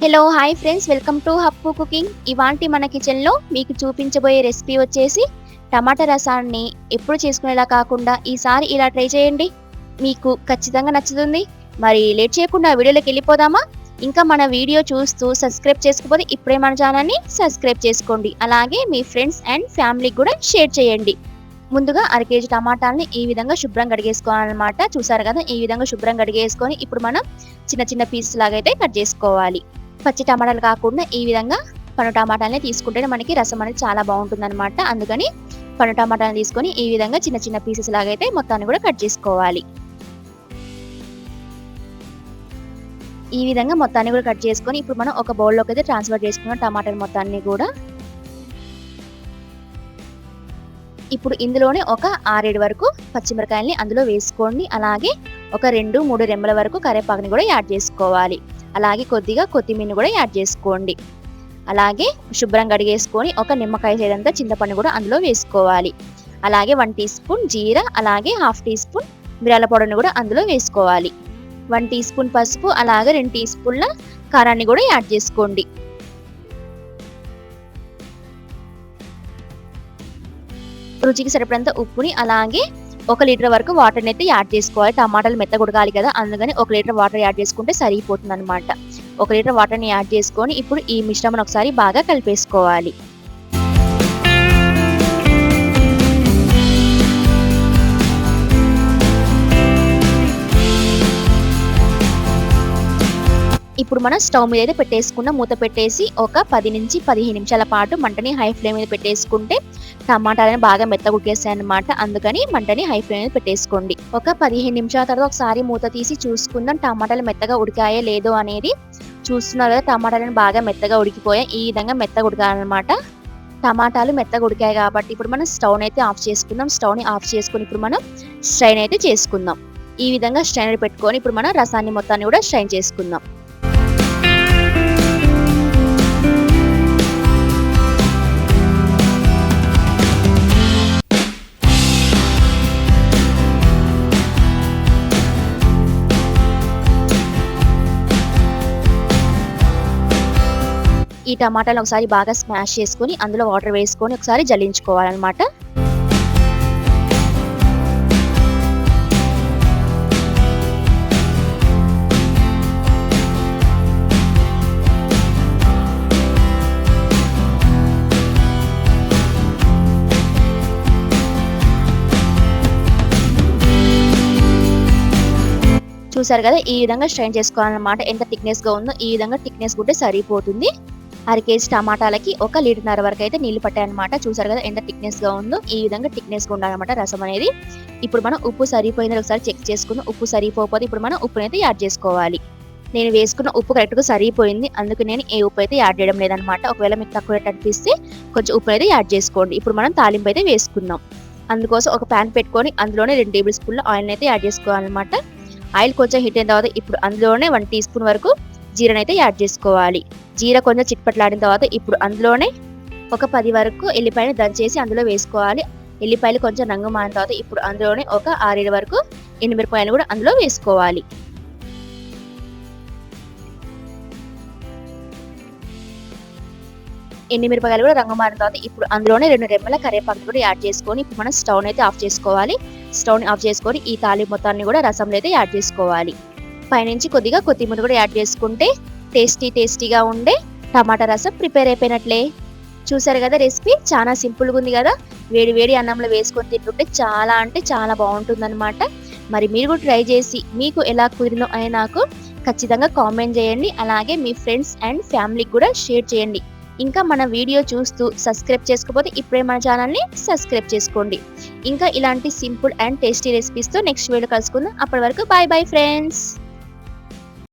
Hello hi friends, welcome to Happu cooking. ఇవాల్టి మన కిచెన్లో మీకు చూపించబోయే రెసిపీ వచ్చేసి టమాటా రసాన్ని. ఎప్పుడు చేసుకునేలా కాకుండా ఈసారి ఇలా ట్రై చేయండి, మీకు ఖచ్చితంగా నచ్చుతుంది. మరి లేట్ చేయకుండా వీడియోలోకి వెళ్ళిపోదామా? ఇంకా మన వీడియో చూస్తూ సబ్స్క్రైబ్ చేసుకోకపోతే ఇప్పుడే మన ఛానల్ని సబ్స్క్రైబ్ చేసుకోండి. అలాగే మీ ఫ్రెండ్స్ అండ్ ఫ్యామిలీకి కూడా షేర్ చేయండి. ముందుగా అర కేజీ టమాటాలని ఈ విధంగా శుభ్రం కడిగేసుకోవాలన్నమాట. చూసారు కదా, ఈ విధంగా శుభ్రం కడిగేసుకొని ఇప్పుడు మనం చిన్న చిన్న పీసెస్ లాగా అయితే కట్ చేసుకోవాలి. పచ్చి టమాటాలు కాకుండా ఈ విధంగా పండు టమాటాలని తీసుకుంటేనే మనకి రసం అనేది చాలా బాగుంటుందన్నమాట. అందుకని పండు టమాటాలను తీసుకొని ఈ విధంగా చిన్న చిన్న పీసెస్ లాగా అయితే మొత్తాన్ని కూడా కట్ చేసుకోవాలి. ఈ విధంగా మొత్తాన్ని కూడా కట్ చేసుకొని ఇప్పుడు మనం ఒక బౌల్లోకి అయితే ట్రాన్స్ఫర్ చేసుకున్నాం టమాటాలు మొత్తాన్ని కూడా. ఇప్పుడు ఇందులోనే ఒక 6-7 వరకు పచ్చిమిరకాయల్ని అందులో వేసుకోండి. అలాగే ఒక 2-3 రెమ్మల వరకు కరివేపాకుని కూడా యాడ్ చేసుకోవాలి. అలాగే కొద్దిగా కొత్తిమీరని కూడా యాడ్ చేసుకోండి. అలాగే శుభ్రం కడిగేసుకొని ఒక నిమ్మకాయ సైజంతా చింతపండు కూడా అందులో వేసుకోవాలి. అలాగే 1 టీ స్పూన్ జీరా, అలాగే 1/2 టీ స్పూన్ మిరియాల పౌడర్ని కూడా అందులో వేసుకోవాలి. 1 టీ స్పూన్ పసుపు, అలాగే 2 టీ స్పూన్ల కారాన్ని కూడా యాడ్ చేసుకోండి. రుచికి సరిపడంత ఉప్పుని, అలాగే 1 లీటర్ వరకు వాటర్ని అయితే యాడ్ చేసుకోవాలి. టమాటాలు మెత్తగా ఉడకాలి కదా, అందుకని 1 లీటర్ వాటర్ యాడ్ చేసుకుంటే సరిపోతుంది అనమాట. 1 లీటర్ వాటర్ని యాడ్ చేసుకొని ఇప్పుడు ఈ మిశ్రమం ఒకసారి బాగా కలిపేసుకోవాలి. ఇప్పుడు మనం స్టవ్ మీద అయితే పెట్టేసుకున్న మూత పెట్టేసి ఒక 10 నుంచి 15 నిమిషాల పాటు మంటని హై ఫ్లేమ్ మీద పెట్టేసుకుంటే టమాటాలను బాగా మెత్తగా ఉడికేస్తాయి అన్నమాట. అందుకని మంటని హై ఫ్లేమ్ మీద పెట్టేసుకోండి. ఒక 15 నిమిషాల తర్వాత ఒకసారి మూత తీసి చూసుకుందాం టమాటాలు మెత్తగా ఉడికాయో లేదో అనేది. చూస్తున్నారు కదా, టమాటాలను బాగా మెత్తగా ఉడికిపోయాయి. ఈ విధంగా మెత్తగా ఉడకాలన్నమాట. టమాటాలు మెత్తగా ఉడికాయి కాబట్టి ఇప్పుడు మనం స్టవ్ని అయితే ఆఫ్ చేసుకుందాం. స్టవ్ని ఆఫ్ చేసుకుని ఇప్పుడు మనం స్ట్రైన్ అయితే చేసుకుందాం. ఈ విధంగా స్ట్రైనర్ పెట్టుకొని ఇప్పుడు మనం రసాన్ని మొత్తాన్ని కూడా స్ట్రైన్ చేసుకుందాం. ఈ టమాటాలు ఒకసారి బాగా స్మాష్ చేసుకొని అందులో వాటర్ వేసుకొని ఒకసారి జల్లించుకోవాలన్నమాట. చూసారు కదా, ఈ విధంగా స్ట్రైన్ చేసుకోవాలన్నమాట. ఎంత థిక్నెస్ గా ఉందో ఈ విధంగా థిక్నెస్ ఉంటే సరిపోతుంది. అర కేజీ టమాటాలకి 1 లీటర్న్నర వరకు అయితే నీళ్లు పట్టాయన్నమాట. చూసారు కదా ఎంత థిక్నెస్ గా ఉందో. ఈ విధంగా థిక్నెస్ గా ఉండాలన్నమాట రసం అనేది. ఇప్పుడు మనం ఉప్పు సరిపోయిందని ఒకసారి చెక్ చేసుకుని, ఉప్పు సరిపోతే ఇప్పుడు మనం ఉప్పుని అయితే యాడ్ చేసుకోవాలి. నేను వేసుకున్న ఉప్పు కరెక్ట్ గా సరిపోయింది, అందుకు నేను ఏ ఉప్పు అయితే యాడ్ చేయడం లేదనమాట. ఒకవేళ మీకు తక్కువ అనిపిస్తే కొంచెం ఉప్పు అయితే యాడ్ చేసుకోండి. ఇప్పుడు మనం తాలింపు అయితే వేసుకుందాం. అందుకోసం ఒక ప్యాన్ పెట్టుకొని అందులోనే 2 టేబుల్ స్పూన్ల ఆయిల్ అయితే యాడ్ చేసుకోవాలన్నమాట. ఆయిల్ కొంచెం హీట్ అయిన తర్వాత ఇప్పుడు అందులోనే 1 టీ స్పూన్ వరకు జీరాని అయితే యాడ్ చేసుకోవాలి. జీరా కొంచెం చిట్పట్లాడిన తర్వాత ఇప్పుడు అందులోనే ఒక 10 వరకు ఎల్లిపాయలు దంచేసి అందులో వేసుకోవాలి. ఎల్లిపాయలు కొంచెం రంగు మారిన తర్వాత ఇప్పుడు అందులోనే ఒక 6-7 వరకు ఎండుమిరపకాయలు కూడా అందులో వేసుకోవాలి. ఎండుమిరపకాయలు కూడా రంగు మారిన తర్వాత ఇప్పుడు అందులోనే 2 రెమ్మల కరివేపాకు కూడా యాడ్ చేసుకొని ఇప్పుడు మనం స్టవ్ అయితే ఆఫ్ చేసుకోవాలి. స్టవ్ని ఆఫ్ చేసుకొని ఈ తాలింపు మొత్తాన్ని కూడా రసంలో అయితే యాడ్ చేసుకోవాలి. పైనుంచి కొద్దిగా కొత్తిమీర కూడా యాడ్ చేసుకుంటే టేస్టీగా ఉండే టమాటా రసం ప్రిపేర్ అయిపోయినట్లే. చూసారు కదా, రెసిపీ చాలా సింపుల్గా ఉంది కదా. వేడి వేడి అన్నంలో వేసుకొని తింటుంటే చాలా అంటే చాలా బాగుంటుందన్నమాట. మరి మీరు కూడా ట్రై చేసి మీకు ఎలా కుదిరినో అని నాకు ఖచ్చితంగా కామెంట్ చేయండి. అలాగే మీ ఫ్రెండ్స్ అండ్ ఫ్యామిలీకి కూడా షేర్ చేయండి. ఇంకా మన వీడియో చూస్తూ సబ్స్క్రైబ్ చేసుకోకపోతే ఇప్పుడే మన ఛానల్ని సబ్స్క్రైబ్ చేసుకోండి. ఇంకా ఇలాంటి సింపుల్ అండ్ టేస్టీ రెసిపీస్తో నెక్స్ట్ వీడియో కలుసుకుందాం. అప్పటి వరకు బాయ్ బాయ్ ఫ్రెండ్స్.